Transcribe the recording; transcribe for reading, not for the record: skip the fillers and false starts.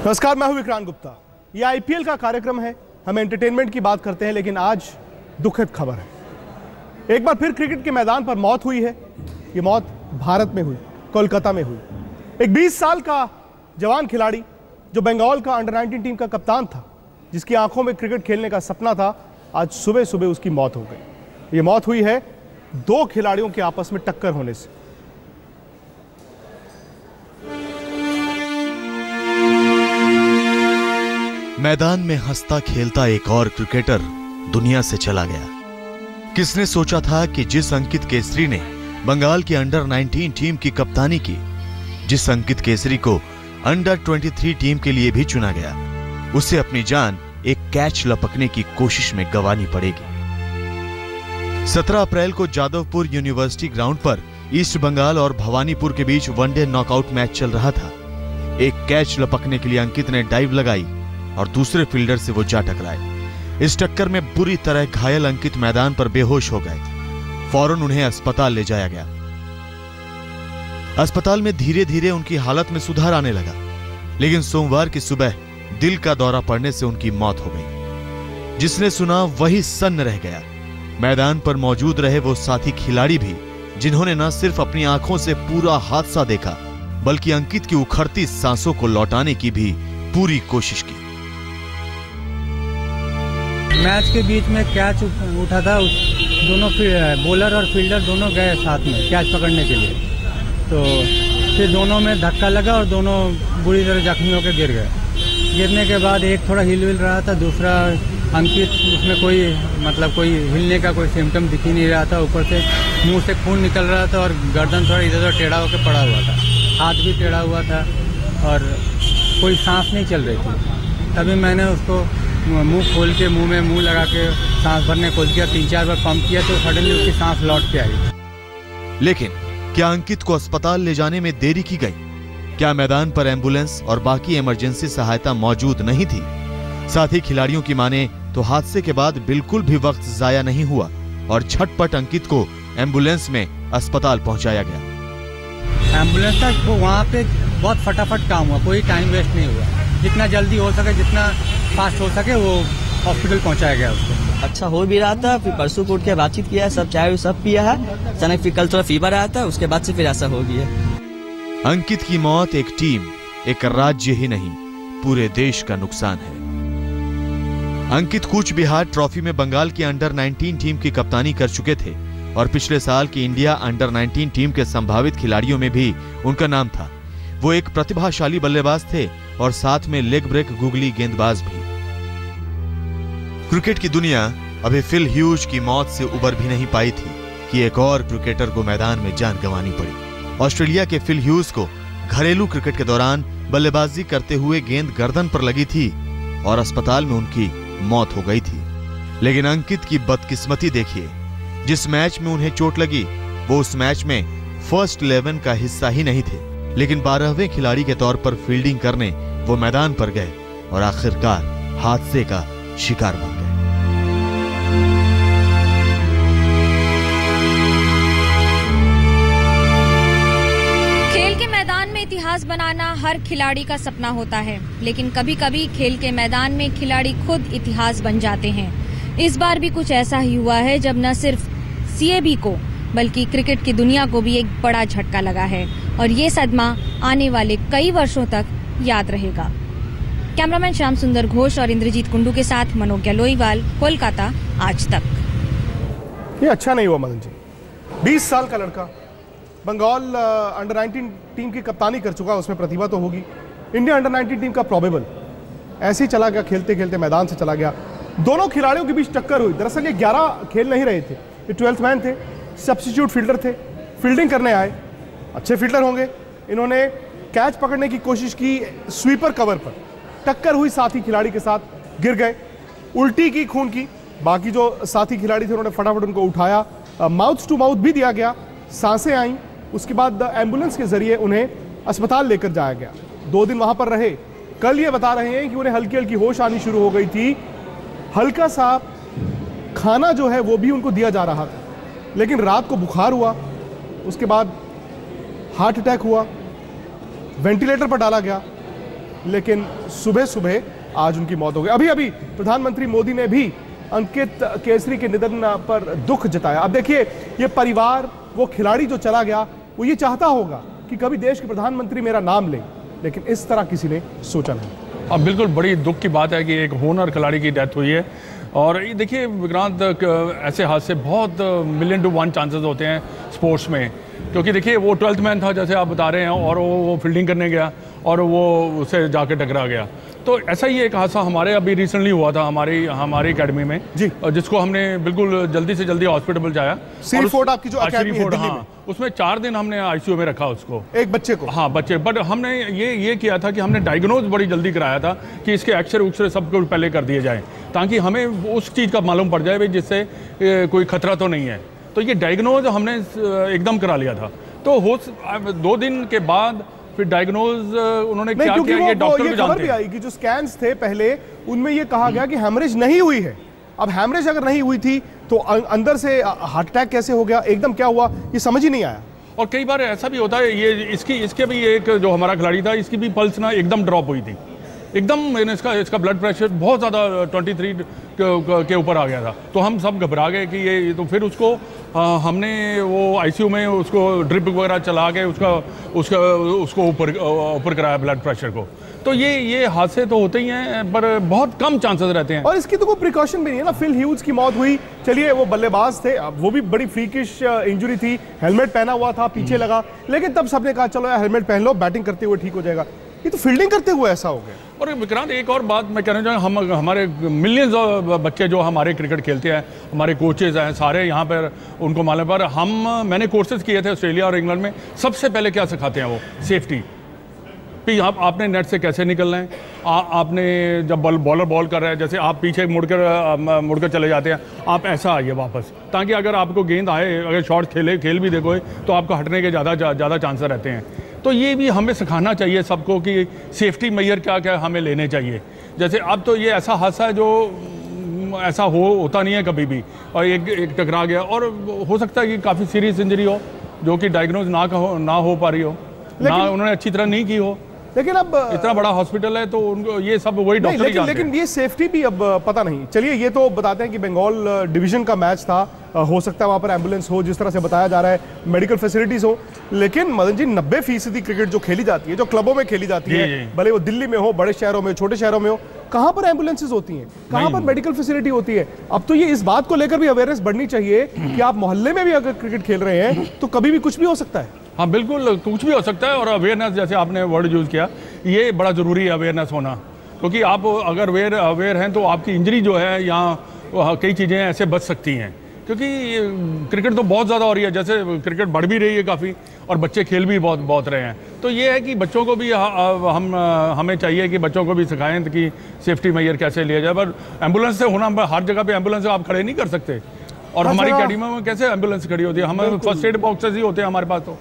नमस्कार, मैं हूं विक्रांत गुप्ता। ये आईपीएल का कार्यक्रम है, हम एंटरटेनमेंट की बात करते हैं, लेकिन आज दुखद खबर है। एक बार फिर क्रिकेट के मैदान पर मौत हुई है। ये मौत भारत में हुई, कोलकाता में हुई। एक 20 साल का जवान खिलाड़ी जो बंगाल का अंडर 19 टीम का कप्तान था, जिसकी आंखों में क्रिकेट खेलने का सपना था, आज सुबह सुबह उसकी मौत हो गई। ये मौत हुई है दो खिलाड़ियों के आपस में टक्कर होने से। मैदान में हंसता खेलता एक और क्रिकेटर दुनिया से चला गया। किसने सोचा था कि जिस अंकित केसरी ने बंगाल की अंडर 19 टीम की कप्तानी की, जिस अंकित केसरी को अंडर 23 टीम के लिए भी चुना गया, उसे अपनी जान एक कैच लपकने की कोशिश में गंवानी पड़ेगी। 17 अप्रैल को जादवपुर यूनिवर्सिटी ग्राउंड पर ईस्ट बंगाल और भवानीपुर के बीच वनडे नॉकआउट मैच चल रहा था। एक कैच लपकने के लिए अंकित ने डाइव लगाई और दूसरे फील्डर से वो जा टकराए। इस टक्कर में बुरी तरह घायल अंकित मैदान पर बेहोश हो गए। फौरन उन्हें अस्पताल ले जाया गया। अस्पताल में धीरे धीरे उनकी हालत में सुधार आने लगा, लेकिन सोमवार की सुबह दिल का दौरा पड़ने से उनकी मौत हो गई। जिसने सुना वही सन्न रह गया। मैदान पर मौजूद रहे वो साथी खिलाड़ी भी, जिन्होंने न सिर्फ अपनी आंखों से पूरा हादसा देखा, बल्कि अंकित की उखड़ती सांसों को लौटाने की भी पूरी कोशिश की। मैच के बीच में कैच उठा था, दोनों बॉलर और फील्डर दोनों गए साथ में कैच पकड़ने के लिए। तो फिर दोनों में धक्का लगा और दोनों बुरी तरह जख्मी होकर गिर गए। गिरने के बाद एक थोड़ा हिल रहा था, दूसरा अंकित, उसमें कोई हिलने का कोई सिम्टम दिख ही नहीं रहा था। ऊपर से मुंह से खून निकल रहा था और गर्दन थोड़ा इधर उधर टेढ़ा होकर पड़ा हुआ था, हाथ भी टेढ़ा हुआ था और कोई सांस नहीं चल रही थी। तभी मैंने उसको मुंह खोल के मुंह में मुंह लगा के सांस भरने की कोशिश किया। 3-4 बार पंप किया तो सडनली उसकी सांस लौट के आई। लेकिन क्या अंकित को अस्पताल ले जाने में देरी की गई? क्या मैदान पर एम्बुलेंस और बाकी इमरजेंसी सहायता मौजूद नहीं थी? साथ ही खिलाड़ियों की माने तो हादसे के बाद बिल्कुल भी वक्त जाया नहीं हुआ और झटपट अंकित को एम्बुलेंस में अस्पताल पहुंचाया गया। एम्बुलेंस का वहाँ पे बहुत फटाफट काम हुआ, कोई टाइम वेस्ट नहीं हुआ। जितना जल्दी हो सके, जितना फास्ट हो सके, वो हॉस्पिटल पहुंचाया गया उसको। अच्छा हो भी रहा था। फिर परसों को उठ के बातचीत किया, सब चाय सब पिया है। अचानक फिर कल थोड़ा फीवर आया था, उसके बाद से फिर ऐसा हो गया। अंकित की मौत एक टीम, एक राज्य ही नहीं, पूरे देश का नुकसान है। अंकित कूच बिहार ट्रॉफी में बंगाल की अंडर 19 टीम की कप्तानी कर चुके थे और पिछले साल की इंडिया अंडर 19 टीम के संभावित खिलाड़ियों में भी उनका नाम था। वो एक प्रतिभाशाली बल्लेबाज थे और साथ में लेग ब्रेक गुगली गेंदबाज भी। क्रिकेट की दुनिया अभी फिल ह्यूज की मौत से उबर भी नहीं पाई थी कि एक और क्रिकेटर को मैदान में जान गंवानी पड़ी। ऑस्ट्रेलिया के फिल ह्यूज को घरेलू क्रिकेट के दौरान बल्लेबाजी करते हुए गेंद गर्दन पर लगी थी और अस्पताल में उनकी मौत हो गई थी। लेकिन अंकित की बदकिस्मती देखिए, जिस मैच में उन्हें चोट लगी वो उस मैच में फर्स्ट 11 का हिस्सा ही नहीं थे, लेकिन 12वें खिलाड़ी के तौर पर फील्डिंग करने वो मैदान पर गए और आखिरकार हादसे का शिकार बन गए। खेल के मैदान में इतिहास बनाना हर खिलाड़ी का सपना होता है, लेकिन कभी कभी खेल के मैदान में खिलाड़ी खुद इतिहास बन जाते हैं। इस बार भी कुछ ऐसा ही हुआ है, जब न सिर्फ सीएबी को बल्कि क्रिकेट की दुनिया को भी एक बड़ा झटका लगा है और ये सदमा आने वाले कई वर्षों तक याद रहेगा। कैमरामैन श्याम सुंदर घोष और इंद्रजीत कुंडू के साथ मनोज्ञा लोईवाल, कोलकाता, आज तक। ये अच्छा नहीं हुआ मदन जी। 20 साल का लड़का बंगाल अंडर 19 टीम की कप्तानी कर चुका, उसमें प्रतिभा तो होगी। इंडिया अंडर 19 टीम का प्रोबेबल ऐसे ही चला गया, खेलते खेलते मैदान से चला गया। दोनों खिलाड़ियों के बीच टक्कर हुई। दरअसल ये 11 खेल नहीं रहे थे, ये 12th मैन थे, सब्स्टिट्यूट फील्डर थे, फील्डिंग करने आए। अच्छे फील्डर होंगे। इन्होंने कैच पकड़ने की कोशिश की, स्वीपर कवर पर टक्कर हुई, साथी खिलाड़ी के साथ गिर गए। उल्टी की, खून की। बाकी जो साथी खिलाड़ी थे उन्होंने फटाफट उनको उठाया, माउथ टू माउथ भी दिया गया, सांसें आईं। उसके बाद एम्बुलेंस के जरिए उन्हें अस्पताल लेकर जाया गया। 2 दिन वहां पर रहे। कल ये बता रहे हैं कि उन्हें हल्की हल्की होश आनी शुरू हो गई थी। हल्का सा खाना जो है वो भी उनको दिया जा रहा था, लेकिन रात को बुखार हुआ, उसके बाद हार्ट अटैक हुआ, वेंटिलेटर पर डाला गया लेकिन सुबह सुबह आज उनकी मौत हो गई। अभी अभी प्रधानमंत्री मोदी ने भी अंकित केसरी के निधन पर दुख जताया। अब देखिए, ये परिवार, वो खिलाड़ी जो चला गया, वो ये चाहता होगा कि कभी देश के प्रधानमंत्री मेरा नाम ले, लेकिन इस तरह किसी ने सोचा नहीं। अब बिल्कुल बड़ी दुख की बात है कि एक होनर खिलाड़ी की डेथ हुई है। और ये देखिए विक्रांत, ऐसे हादसे बहुत 1 to 1 चांसेस होते हैं स्पोर्ट्स में, क्योंकि देखिए वो 12th मैन था जैसे आप बता रहे हैं, और वो फील्डिंग करने गया और वो उसे जाके टकरा गया। तो ऐसा ही एक हादसा हमारे अभी रिसेंटली हुआ था हमारी एकेडमी में जी, जिसको हमने बिल्कुल जल्दी से जल्दी हॉस्पिटल जाया। सीफोर्ड आपकी जो एकेडमी है दिल्ली में, उसमें 4 दिन हमने आईसीयू में रखा उसको, एक बच्चे को। हाँ, बच्चे। बट हमने ये किया था कि हमने डायग्नोज बड़ी जल्दी कराया था कि इसके एक्सरे उक्सरे सब कुछ पहले कर दिए जाए, ताकि हमें उस चीज़ का मालूम पड़ जाए जिससे कोई खतरा तो नहीं है। तो ये डायग्नोज हमने एकदम करा लिया था। तो 2 दिन के बाद फिर डायग्नोज उन्होंने क्या किया, ये डॉक्टर भी जानते हैं। आई कि जो स्कैन्स थे पहले, उनमें ये कहा गया कि हेमरेज नहीं हुई है। अब हेमरेज अगर नहीं हुई थी तो अंदर से हार्ट अटैक कैसे हो गया, एकदम क्या हुआ, ये समझ ही नहीं आया। और कई बार ऐसा भी होता है, ये इसके भी एक जो हमारा खिलाड़ी था, इसकी भी पल्स ना एकदम ड्रॉप हुई थी, एकदम इसका ब्लड प्रेशर बहुत ज़्यादा 23 के ऊपर आ गया था। तो हम सब घबरा गए कि ये, तो फिर उसको हमने वो आईसीयू में उसको ड्रिप वगैरह चला के उसको ऊपर कराया ब्लड प्रेशर को। तो ये हादसे तो होते ही हैं, पर बहुत कम चांसेस रहते हैं। और इसकी तो कोई प्रिकॉशन भी नहीं है ना। फिल ह्यूज की मौत हुई, चलिए वो बल्लेबाज थे, वो भी बड़ी फ्रीकिश इंजरी थी, हेलमेट पहना हुआ था, पीछे लगा, लेकिन तब सबने कहा चलो यार हेलमेट पहन लो, बैटिंग करते हुए ठीक हो जाएगा। ये तो फील्डिंग करते हुए ऐसा हो गया। और विक्रांत, एक और बात मैं कहना चाहूँगा, हमारे मिलियंस बच्चे जो हमारे क्रिकेट खेलते हैं, हमारे कोचेज़ हैं सारे यहाँ पर, उनको मालूम पर मैंने कोर्सेज किए थे ऑस्ट्रेलिया और इंग्लैंड में। सबसे पहले क्या सिखाते हैं वो, सेफ्टी। कि आपने नेट से कैसे निकलना है, आपने जब बॉलर बॉल कर रहा है, जैसे आप पीछे मुड़कर चले जाते हैं, आप ऐसा आइए वापस, ताकि अगर आपको गेंद आए, अगर शॉट खेल भी देखो तो आपको हटने के ज़्यादा चांसेस रहते हैं। तो ये भी हमें सिखाना चाहिए सबको कि सेफ्टी मेजर क्या क्या हमें लेने चाहिए। जैसे अब तो ये ऐसा हादसा है जो ऐसा होता नहीं है कभी भी, और एक टकरा गया, और हो सकता है कि काफ़ी सीरियस इंजरी हो जो कि डायग्नोज ना हो पा रही हो, ना उन्होंने अच्छी तरह नहीं की हो। लेकिन अब इतना बड़ा हॉस्पिटल है तो उनको ये सब वही डॉक्टर ही जानते हैं। लेकिन ये सेफ्टी भी अब पता नहीं। चलिए, ये तो बताते हैं कि बंगाल डिवीजन का मैच था, हो सकता है वहाँ पर एम्बुलेंस हो, जिस तरह से बताया जा रहा है, मेडिकल फैसिलिटीज हो। लेकिन मदन जी, 90% क्रिकेट जो खेली जाती है, जो क्लबों में खेली जाती है, भले वो दिल्ली में हो, बड़े शहरों में, छोटे शहरों में हो, कहाँ पर एम्बुलेंसेज होती हैं, कहाँ पर मेडिकल फैसिलिटी होती है? अब तो ये इस बात को लेकर भी अवेयरनेस बढ़नी चाहिए कि आप मोहल्ले में भी अगर क्रिकेट खेल रहे हैं तो कभी भी कुछ भी हो सकता है। हाँ बिल्कुल, कुछ भी हो सकता है। और अवेयरनेस, जैसे आपने वर्ड यूज़ किया, ये बड़ा ज़रूरी है अवेयरनेस होना, क्योंकि आप अगर अवेयर हैं तो आपकी इंजरी जो है या कई चीज़ें ऐसे बच सकती हैं। क्योंकि क्रिकेट तो बहुत ज़्यादा हो रही है, जैसे क्रिकेट बढ़ भी रही है काफ़ी, और बच्चे खेल भी बहुत रहे हैं। तो ये है कि बच्चों को भी हमें चाहिए कि बच्चों को भी सिखाएं कि सेफ्टी मेजर कैसे लिया जाए। पर एम्बुलेंस से होना, हर जगह पे एम्बुलेंस आप खड़े नहीं कर सकते, और हमारी अकेडमी में कैसे एम्बुलेंस खड़ी होती है, हमें फर्स्ट एड बॉक्सेस ही होते हैं हमारे पास। तो